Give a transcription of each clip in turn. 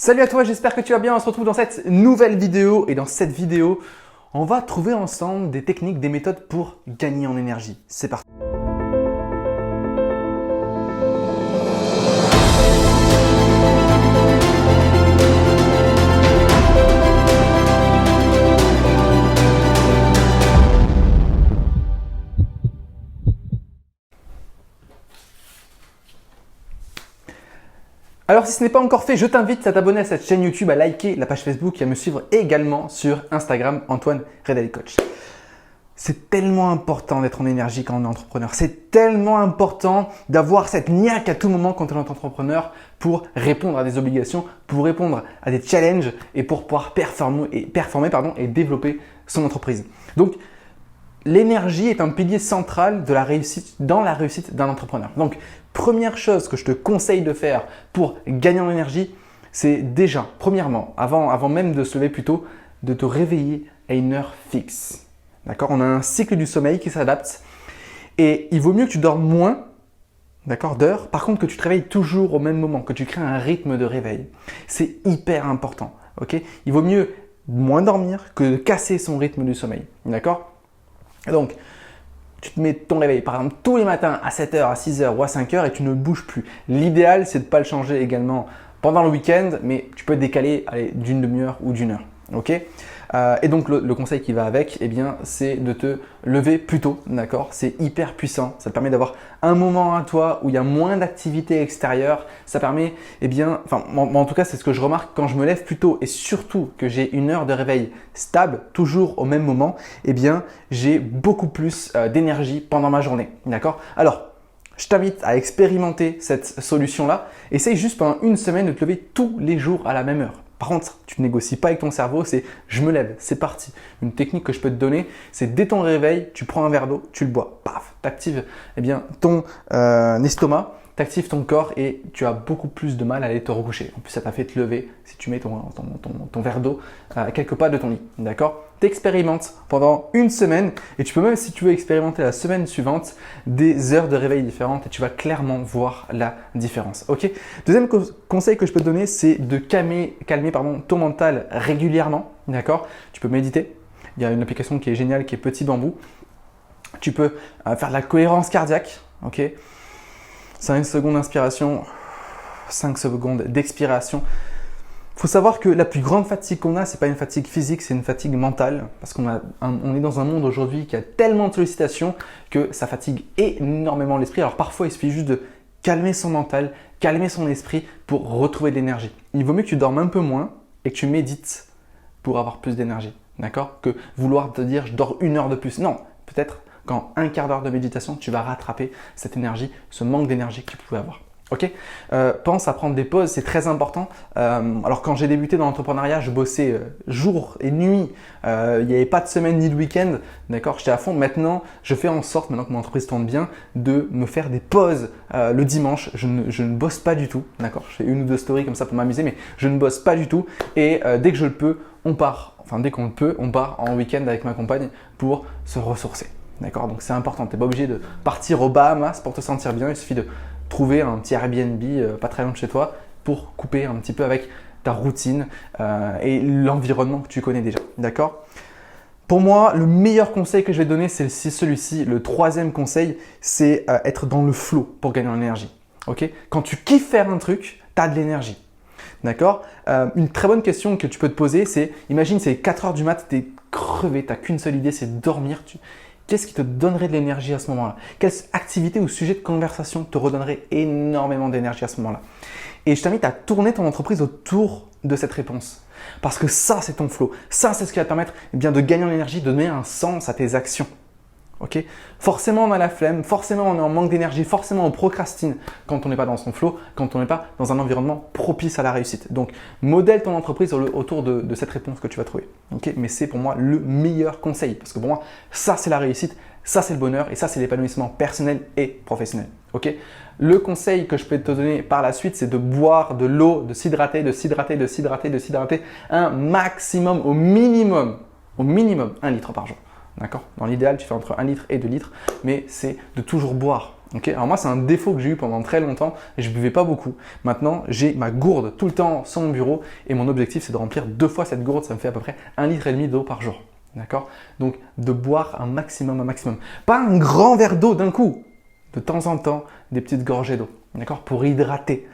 Salut à toi, j'espère que tu vas bien. On se retrouve dans cette nouvelle vidéo et dans cette vidéo, on va trouver ensemble des techniques, des méthodes pour gagner en énergie. C'est parti. Alors si ce n'est pas encore fait, je t'invite à t'abonner à cette chaîne YouTube, à liker la page Facebook et à me suivre également sur Instagram, Antoine Redel Coach. C'est tellement important d'être en énergie quand on est entrepreneur. C'est tellement important d'avoir cette niaque à tout moment quand on est entrepreneur pour répondre à des obligations, pour répondre à des challenges et pour pouvoir performer et développer son entreprise. Donc, l'énergie est un pilier central de la réussite, dans la réussite d'un entrepreneur. Donc, première chose que je te conseille de faire pour gagner en énergie, c'est déjà, premièrement, avant même de se lever plus tôt, de te réveiller à une heure fixe. D'accord? On a un cycle du sommeil qui s'adapte et il vaut mieux que tu dormes moins, d'accord, d'heures. Par contre, que tu te réveilles toujours au même moment, que tu crées un rythme de réveil. C'est hyper important. Ok? Il vaut mieux moins dormir que de casser son rythme du sommeil. D'accord? Donc, tu te mets ton réveil par exemple tous les matins à 7h, à 6h ou à 5h et tu ne bouges plus. L'idéal, c'est de ne pas le changer également pendant le week-end, mais tu peux décaler d'une demi-heure ou d'une heure. Ok? Et donc le conseil qui va avec, eh bien, c'est de te lever plus tôt, d'accord? C'est hyper puissant. Ça te permet d'avoir un moment à toi où il y a moins d'activité extérieure. Ça permet, eh bien, en tout cas, c'est ce que je remarque quand je me lève plus tôt et surtout que j'ai une heure de réveil stable, toujours au même moment, eh bien, j'ai beaucoup plus d'énergie pendant ma journée, d'accord? Alors, je t'invite à expérimenter cette solution-là. Essaye juste pendant une semaine de te lever tous les jours à la même heure. Par contre, tu ne négocies pas avec ton cerveau, c'est je me lève, c'est parti. Une technique que je peux te donner, c'est dès ton réveil, tu prends un verre d'eau, tu le bois, paf, tu actives ton estomac, tu actives ton corps et tu as beaucoup plus de mal à aller te recoucher. En plus, ça t'a fait te lever si tu mets ton verre d'eau à quelques pas de ton lit. D'accord? Tu expérimentes pendant une semaine et tu peux même, si tu veux expérimenter la semaine suivante, des heures de réveil différentes et tu vas clairement voir la différence. Ok? Deuxième conseil que je peux te donner, c'est de calmer ton mental régulièrement. D'accord? Tu peux méditer. Il y a une application qui est géniale qui est Petit Bambou. Tu peux faire de la cohérence cardiaque. Ok? 5 secondes d'inspiration, 5 secondes d'expiration. Il faut savoir que la plus grande fatigue qu'on a, ce n'est pas une fatigue physique, c'est une fatigue mentale. Parce qu'on est dans un monde aujourd'hui qui a tellement de sollicitations que ça fatigue énormément l'esprit. Alors parfois, il suffit juste de calmer son mental, calmer son esprit pour retrouver de l'énergie. Il vaut mieux que tu dormes un peu moins et que tu médites pour avoir plus d'énergie. D'accord? Que vouloir te dire je dors une heure de plus. Non, peut-être qu'en un quart d'heure de méditation, tu vas rattraper cette énergie, ce manque d'énergie que tu pouvais avoir. Ok? Pense à prendre des pauses, c'est très important. Alors quand j'ai débuté dans l'entrepreneuriat, je bossais jour et nuit. Il n'y avait pas de semaine ni de week-end. D'accord? J'étais à fond. Maintenant, je fais en sorte, maintenant que mon entreprise tourne bien, de me faire des pauses le dimanche. Je ne bosse pas du tout. D'accord? Je fais une ou deux stories comme ça pour m'amuser, mais je ne bosse pas du tout. Et dès que je le peux, on part. Enfin, dès qu'on le peut, on part en week-end avec ma compagne pour se ressourcer. D'accord? Donc c'est important. Tu n'es pas obligé de partir aux Bahamas pour te sentir bien. Il suffit de trouver un petit Airbnb pas très loin de chez toi pour couper un petit peu avec ta routine et l'environnement que tu connais déjà. D'accord? Pour moi, le meilleur conseil que je vais te donner, c'est celui-ci. Le troisième conseil, c'est être dans le flow pour gagner en énergie. Ok? Quand tu kiffes faire un truc, tu as de l'énergie. D'accord? Une très bonne question que tu peux te poser, c'est imagine c'est 4 heures du mat, tu es crevé, tu n'as qu'une seule idée, c'est de dormir. Qu'est-ce qui te donnerait de l'énergie à ce moment-là? Quelle activité ou sujet de conversation te redonnerait énormément d'énergie à ce moment-là? Et je t'invite à tourner ton entreprise autour de cette réponse. Parce que ça, c'est ton flow. Ça, c'est ce qui va te permettre de gagner en énergie, de donner un sens à tes actions. Okay? Forcément, on a la flemme, forcément, on est en manque d'énergie, forcément, on procrastine quand on n'est pas dans son flow, quand on n'est pas dans un environnement propice à la réussite. Donc, modèle ton entreprise autour de cette réponse que tu vas trouver. Okay? Mais c'est pour moi le meilleur conseil parce que pour moi, ça, c'est la réussite, ça, c'est le bonheur et ça, c'est l'épanouissement personnel et professionnel. Okay? Le conseil que je peux te donner par la suite, c'est de boire de l'eau, de s'hydrater un maximum, au minimum 1 litre par jour. D'accord? Dans l'idéal, tu fais entre 1 litre et 2 litres, mais c'est de toujours boire. Okay, alors moi, c'est un défaut que j'ai eu pendant très longtemps et je ne buvais pas beaucoup. Maintenant, j'ai ma gourde tout le temps sur mon bureau et mon objectif, c'est de remplir 2 fois cette gourde. Ça me fait à peu près 1,5 litre d'eau par jour. D'accord? Donc, de boire un maximum. Pas un grand verre d'eau d'un coup. De temps en temps, des petites gorgées d'eau. D'accord? Pour hydrater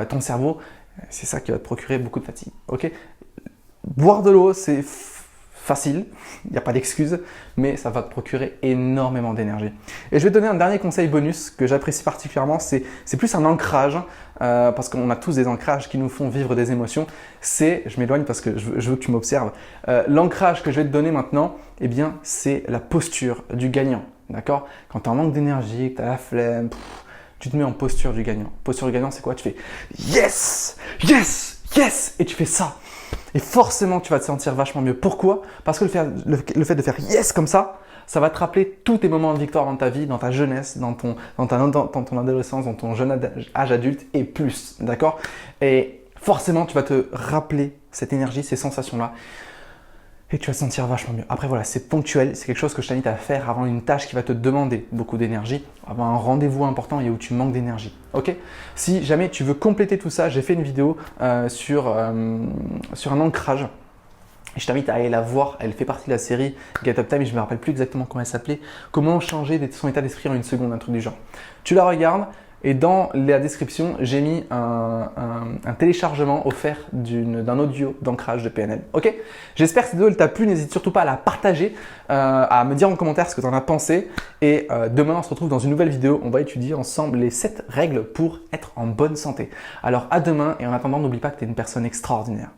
ton cerveau. C'est ça qui va te procurer beaucoup de fatigue. Ok? Boire de l'eau, c'est facile, il n'y a pas d'excuse, mais ça va te procurer énormément d'énergie. Et je vais te donner un dernier conseil bonus que j'apprécie particulièrement, c'est plus un ancrage, parce qu'on a tous des ancrages qui nous font vivre des émotions. Je m'éloigne parce que je veux que tu m'observes. L'ancrage que je vais te donner maintenant, eh bien, c'est la posture du gagnant. D'accord? Quand tu as un manque d'énergie, que tu as la flemme, tu te mets en posture du gagnant. Posture du gagnant, c'est quoi? Tu fais yes, yes, yes, et tu fais ça. Et forcément, tu vas te sentir vachement mieux. Pourquoi? Parce que le fait de faire yes comme ça va te rappeler tous tes moments de victoire dans ta vie, dans ta jeunesse, dans ton adolescence, dans ton jeune âge adulte et plus. D'accord? Et forcément, tu vas te rappeler cette énergie, ces sensations-là. Et tu vas te sentir vachement mieux. Après voilà, c'est ponctuel, c'est quelque chose que je t'invite à faire avant une tâche qui va te demander beaucoup d'énergie, avant un rendez-vous important et où tu manques d'énergie. Ok? Si jamais tu veux compléter tout ça, j'ai fait une vidéo sur un ancrage. Je t'invite à aller la voir, elle fait partie de la série Get Up Time et je ne me rappelle plus exactement comment elle s'appelait. Comment changer son état d'esprit en une seconde, un truc du genre. Tu la regardes. Et dans la description, j'ai mis un téléchargement offert d'un audio d'ancrage de PNL. Ok? J'espère que cette vidéo t'a plu. N'hésite surtout pas à la partager, à me dire en commentaire ce que tu en as pensé. Et demain, on se retrouve dans une nouvelle vidéo. On va étudier ensemble les 7 règles pour être en bonne santé. Alors à demain et en attendant, n'oublie pas que tu es une personne extraordinaire.